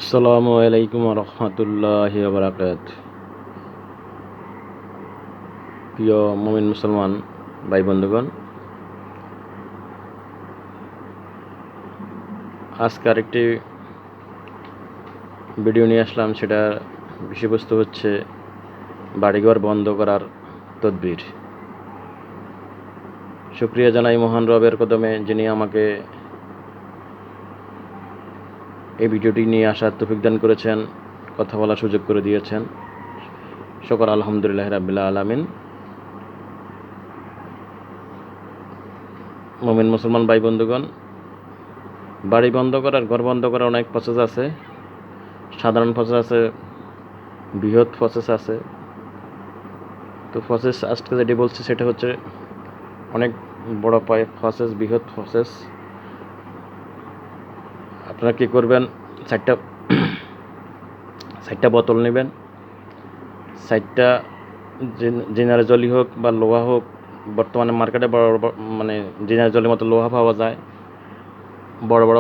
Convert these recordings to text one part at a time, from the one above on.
আসসালামু আলাইকুম রহমতুল্লাহি বারাকাত। প্রিয় মুমিন মুসলমান ভাই বন্ধুগণ, আজকে আরেকটি ভিডিও নিয়ে আসলাম। সেটা বিষয়বস্তু হচ্ছে বাড়িঘর বন্ধ করার তদবির। শুকরিয়া জানাই মহান রবের কদমে, যিনি আমাকে এই ভিডিওটি নিয়ে আসার তৌফিক দান করেছেন, কথা বলার সুযোগ করে দিয়েছেন। শুকর আলহামদুলিল্লাহ রাব্বিল আলামিন। মুমিন মুসলমান ভাই বন্ধুগণ, বাড়ি বন্ধ করার, ঘর বন্ধ করার অনেক প্রসেস আছে। সাধারণ প্রসেস আছে, বৃহৎ প্রসেস আছে। তো প্রসেস আজকে যেটি বলছি সেটা হচ্ছে অনেক বড় প্রসেস, বৃহৎ প্রসেস। আপনারা কী করবেন, চারটা বোতল নেবেন। চারটা জিনার জলি হোক বা লোহা হোক, বর্তমানে মার্কেটে মানে জিনার জলের মতো লোহা পাওয়া যায়, বড় বড়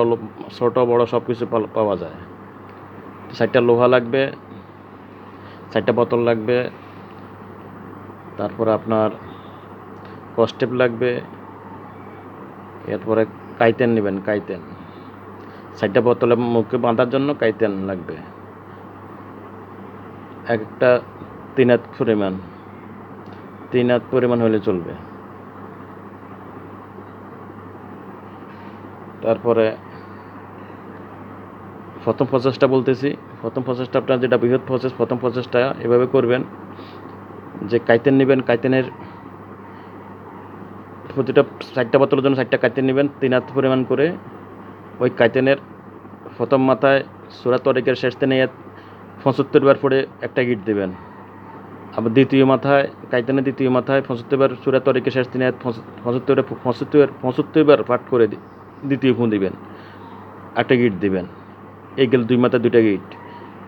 ছোট বড় সব কিছু পাওয়া যায়। চারটা লোহা লাগবে, চারটা বোতল লাগবে, তারপরে আপনার কস্টেপ লাগবে, এরপরে কাইতেন নেবেন। কাইতেন চারটা বোতলে মুখে বাঁধার জন্য কাইতেন লাগবে। একটা 3 হাত পরিমাণ, 3 হাত পরিমাণ হলে চলবে। তারপরে প্রথম প্রসেসটা বলতেছি। প্রথম প্রসেসটা আপনার যেটা বৃহৎ প্রসেস, প্রথম প্রসেসটা এভাবে করবেন যে কাইতেন নেবেন। কাইতেনের প্রতিটা চারটা বোতলের জন্য 4টা কাইতেন নেবেন, 3 হাত পরিমাণ করে। ওই কাইতেনের প্রথম মাথায় সূরা তরিকের শেষ 75 বার পরে একটা গিট দেবেন। আবার দ্বিতীয় মাথায়, কাইতেনের দ্বিতীয় মাথায় 75 বার সূরা তরিকের শেষ 3 আয়াত 75 বার পাঠ করে দ্বিতীয় ফোন দিবেন, একটা গিট দিবেন। এই গেল 2 মাথায় 2টা গিট।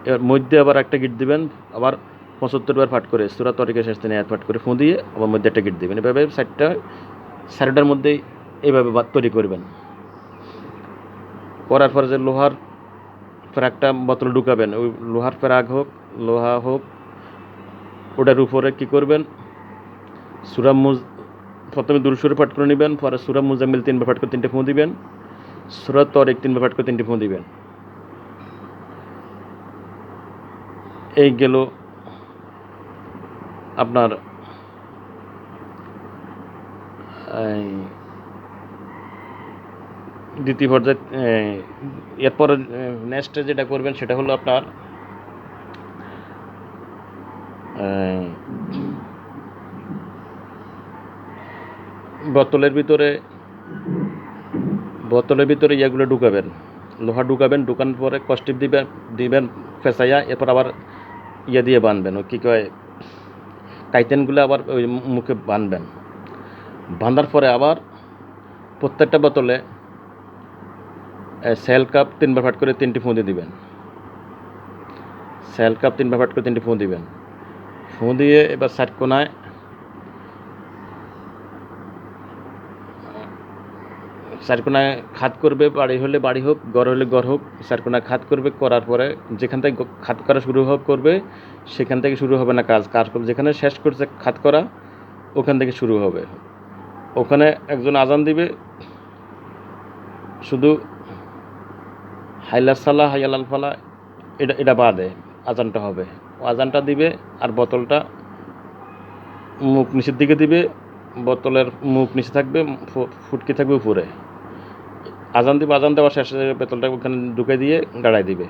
এবার মধ্যে আবার একটা গিট দিবেন, আবার 75 বার পাঠ করে সূরা তরিকের শেষ 3 আয়াত পাঠ করে ফোন দিয়ে আবার মধ্যে একটা গিট দিবেন। এভাবে চারটার মধ্যেই এইভাবে তৈরি করবেন। করার পরে যে লোহার ফ্রাকটা বোতলে ঢুকাবেন, ওই লোহার ফ্রাক হোক, লোহা হোক, ওটার উপরে কী করবেন, প্রথমে দুরূদ শরীফ পাঠ করে নেবেন, পরে সূরা মুজাম্মিল 3 বার পাঠ করে 3টে ফোঁ দিবেন, সূরা তরিক 3 বার পাঠ করে 3টে ফোঁ দিবেন। এই গেল আপনার দ্বিতীয় পর্যায়ে। এরপরে নেক্সটে যেটা করবেন সেটা হলো আপনার বোতলের ভিতরে ইয়েগুলো ঢুকাবেন, লোহা ঢুকাবেন। ঢুকানোর পরে কস্টিপ দিবেন ফেসাইয়া, এরপর আবার ইয়ে দিয়ে বাঁধবেন, ওই কী কয়, কাইতেনগুলো আবার ওই মুখে বাঁধবেন। বাঁধার পরে আবার প্রত্যেকটা বোতলে সেল কাপ 3 বার পাঠ করে 3টি ফোঁ দিয়ে দিবেন। সেল কাপ 3 বার পাঠ করে 3টি ফোঁ দিবেন। ফোঁ দিয়ে এবার সাইড কোনায় খাত করবে। বাড়ি হলে বাড়ি হোক, ঘর হলে ঘর হোক, চারকোনায় খাত করবে। করার পরে যেখান থেকে খাত করা শুরু করবে সেখান থেকে শুরু হবে না কাজ। যেখানে শেষ করছে খাত করা, ওখান থেকে শুরু হবে। ওখানে একজন আজান দিবে, শুধু হাইলা সালা হাইয়ালাল ফালা এটা বাদে আজানটা হবে। ও আজানটা দিবে, আর বোতলটা মুখ নিচের দিকে দিবে। বোতলের মুখ নিচে থাকবে, ফুটকি থাকবে উপরে। আজান দেওয়ার শেষে বোতলটা ওখানে ঢুকে দিয়ে গাড়াই দিবে।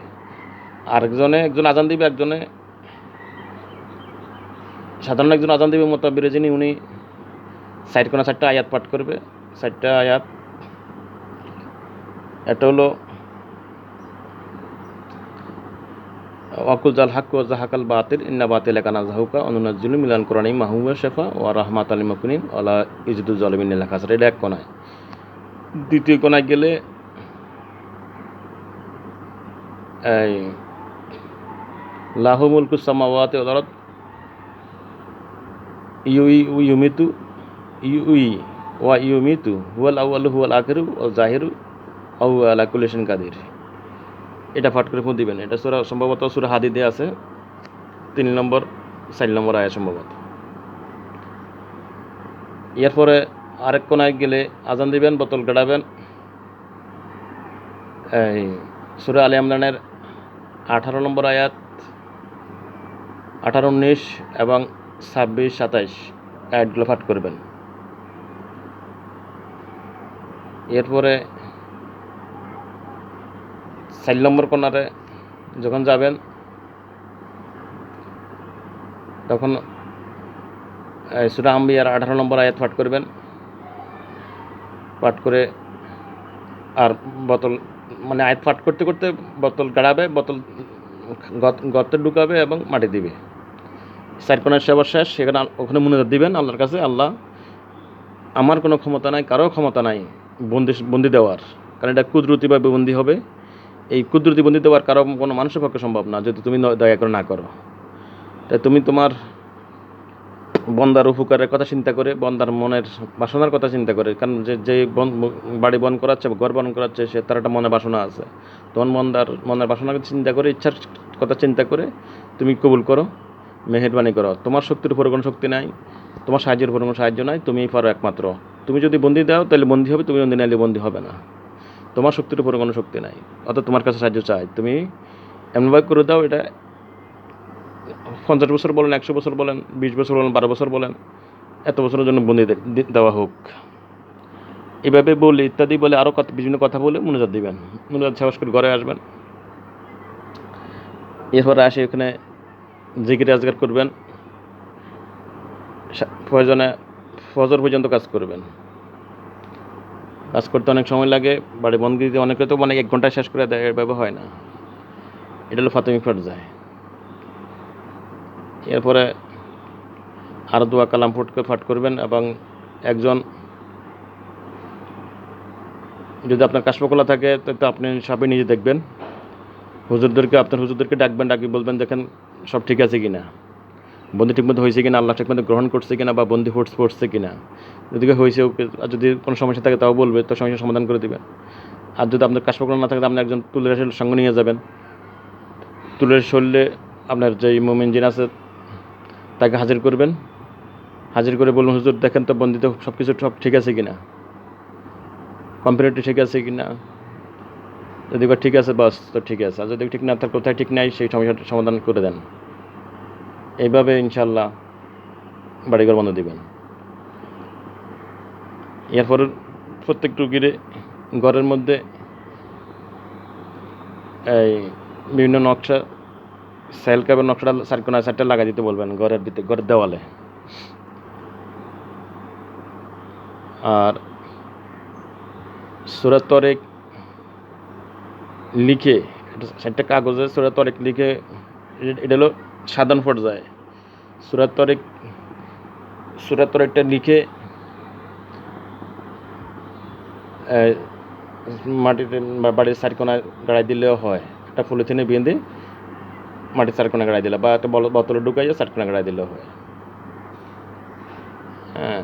একজন আজান দিবে, সাধারণ একজন আজান দিবে মোতাব্বির, যিনি উনি সাইড কোনা 4টা আয়াত পাঠ করবে। 4টা আয়াত, এটা হলো ওয়াকুল জাল হাক ওয়া জাহাকাল বাতিল ইন্না বাতিলা কানা যাহুকা অনুনাজ্জিলু মিনাল কুরআনি মা হুয়া শিফা ওয়া রাহমাতাল লিল মুমিনিন ওয়া লা ইয়াজিদু যালিমিন ইল্লা খাসারা। এটা এক কোনায়। দ্বিতীয় কোনায় গেলে এই লাহু মুলকুস সামাওয়াতি ওয়াল আরদ ইউমিতু ওয়া ইউমিতু হুয়াল আউয়ালু হুয়াল আখিরু ওয়াল জাহিরু ওয়া হুয়া আলা কুল্লি শাইইন কাদির। এটা পাঠ করে ফু দিবেন। এটা সূরা সম্ভবত সূরা হাদীদে আছে 3 নম্বর 4 নম্বর আয়াত সম্ভবত। এরপরে আরেক কোনায় গেলে আজান দিবেন, বোতল গাড়াবেন। এই সূরা আলে ইমরানের 18 নম্বর আয়াত, 18, 19 এবং 26, 27 আয়াতগুলো পাঠ করবেন। এরপরে 4 নম্বর কোণারে যখন যাবেন তখন সূরা আম্বিয়ার 18 নম্বর আয়াত পাঠ করবেন। পাঠ করে আর বোতল মানে আয়াত পাঠ করতে করতে বোতল গাড়াবে, বোতল গর্তে ঢুকাবে এবং মাটি দিবে। 4 কোণার সেবা শেষ, সেখানে ওখানে মুনাজাত দিবেন আল্লাহর কাছে, আল্লাহ আমার কোনো ক্ষমতা নাই, কারো ক্ষমতা নাই বন্দি দেওয়ার, কারণ এটা কুদরতিভাবে বন্দি হবে। এই কুদরতি বন্দি দেওয়ার কারো কোনো মানুষের পক্ষে সম্ভব না যদি তুমি দয়া করে না করো। তাই তুমি তোমার বন্দার উপকারের কথা চিন্তা করে, বন্দার মনের বাসনার কথা চিন্তা করে, কারণ যে বাড়ি বন করাচ্ছে, ঘর বন করাচ্ছে, সে তার একটা মনে বাসনা আছে। তখন মনের বাসনার কথা চিন্তা করে, ইচ্ছার কথা চিন্তা করে তুমি কবুল করো, মেহেরবানি করো। তোমার শক্তির উপরে কোনো শক্তি নাই, তোমার সাহায্যের উপরে কোনো সাহায্য নাই, তুমিই পারো একমাত্র। তুমি যদি বন্দি দাও তাহলে বন্দি হবে, তুমি বন্দি নাইলে বন্দি হবে না। তোমার শক্তির উপরে কোনো শক্তি নাই, অর্থাৎ তোমার কাছে সাহায্য চাই, তুমি এমনভাবে করে দাও। এটা 50 বছর বলেন, 100 বছর বলেন, 20 বছর বলেন, 12 বছর বলেন, এত বছরের জন্য বন্দি দেওয়া হোক, এভাবে বলে ইত্যাদি বলে আরও বিভিন্ন কথা বলে মুনাজাত দিবেন। মুনাজাত শেষ করে ঘরে আসবেন। এরপরে আসে এখানে জিকির আজগার করবেন, প্রয়োজনে ফজর পর্যন্ত কাজ করবেন। কাজ করতে অনেক সময় লাগে, বাড়ি বন্দি দিতে অনেকে তো 1 ঘন্টায় শেষ করে দেয়, এভাবে হয় না। এটা হলো ফাতেমি পর্যায়। এরপরে আরও দোয়া কালাম পাঠ করবেন এবং একজন যদি আপনার কাশফখোলা থাকে তো আপনি সবই নিজে দেখবেন। আপনার হুজুরদেরকে ডাকবেন, ডাকি বলবেন দেখেন সব ঠিক আছে কিনা, বন্দি ঠিকমতো হয়েছে কিনা, আল্লাহ ঠিকমতো গ্রহণ করছে কিনা, বা বন্দি পড়ছে কিনা। যদি হয়েছে ওকে, আর যদি কোনো সমস্যা থাকে তাও বলবে, তো সমস্যার সমাধান করে দেবেন। আর যদি আপনার কাশফখোলা না থাকে আপনি একজন তুলের সঙ্গে নিয়ে যাবেন। তুলের শরীরে আপনার যেই মুমিন জিন আছে তাকে হাজির করবেন। হাজির করে বলুন হুজুর দেখেন তো বন্দিত সব কিছু সব ঠিক আছে কিনা, কম্পিউটারটি ঠিক আছে কিনা। যদি ঠিক আছে বাস, তো ঠিক আছে। আর যদি ঠিক না থাকে, কোথায় ঠিক নাই সেই সমস্যাটা সমাধান করে দেন। এইভাবে ইনশাল্লাহ বাড়িঘর বন্ধ দিবেন। এরপর প্রত্যেক রুগীরে ঘরের মধ্যে এই বিভিন্ন নকশা, সেল ক্যাবের নকশাটা 4 কোণায় 4টা লাগাই দিতে বলবেন ঘরের ভিতরে, ঘরের দেওয়ালে। আর সূরা তরিক লিখে, একটা কাগজে সূরা তরিক লিখে, এটা হলো সাধারণ পর্যায়ে। সূরা তরিকটা লিখে মাটিতে বাড়ির 4 কোণায় গাড়াই দিলেও হয়। একটা পলিথিনে বেঁধে মাটির 4 কোণায় গাড়াই দিলে, বা একটা বোতলে ঢুকাইয়া 4 কোণায় গাড়াই দিলেও হয়। হ্যাঁ,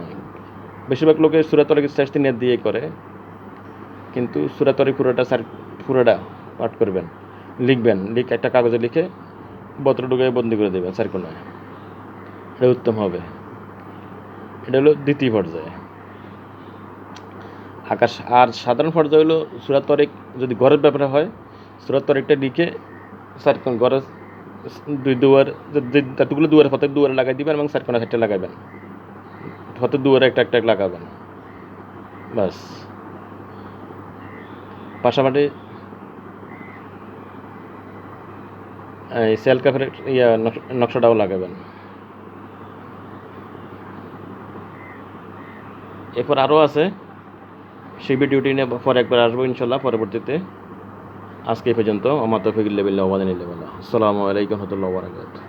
বেশিরভাগ লোকে সূরা তরিকের শাস্তি নেট দিয়ে করে, কিন্তু সূরা তরিক পুরোটা পাঠ করবেন, লিখবেন, একটা কাগজে লিখে বোতলে ঢুকাই বন্দি করে দেবেন 4 কোণায়। এটা উত্তম হবে। এটা হলো দ্বিতীয় পর্যায়ে। আর সাধারণ পর্যায়ে হলো সূরা তরিক যদি ঘরের ব্যাপারে হয়, সূরা তরিকটা লিখে 4 কোণ ঘরের 2 দুয়ার, যতগুলো দুয়ারে প্রত্যেক দুয়ারে লাগাই দিবেন এবং 4 কোণায় 4টা লাগাবেন, প্রত্যেক দুয়ারে একটা লাগাবেন, বাস। পাশাপাশি এই সেল কাপের নকশাটাও লাগাবেন। এরপর আরও আছে, সেই ভিডিওটি নিয়ে পরে একবার আসবো ইনশাল্লাহ পরবর্তীতে। আজকে এই পর্যন্ত। আমার তৌফিক ইল্লা বিল্লাহ ওয়া বিল্লাহ। আসসালামু আলাইকুম ওয়া রাহমাতুল্লাহি ওয়া বারাকাতুহু।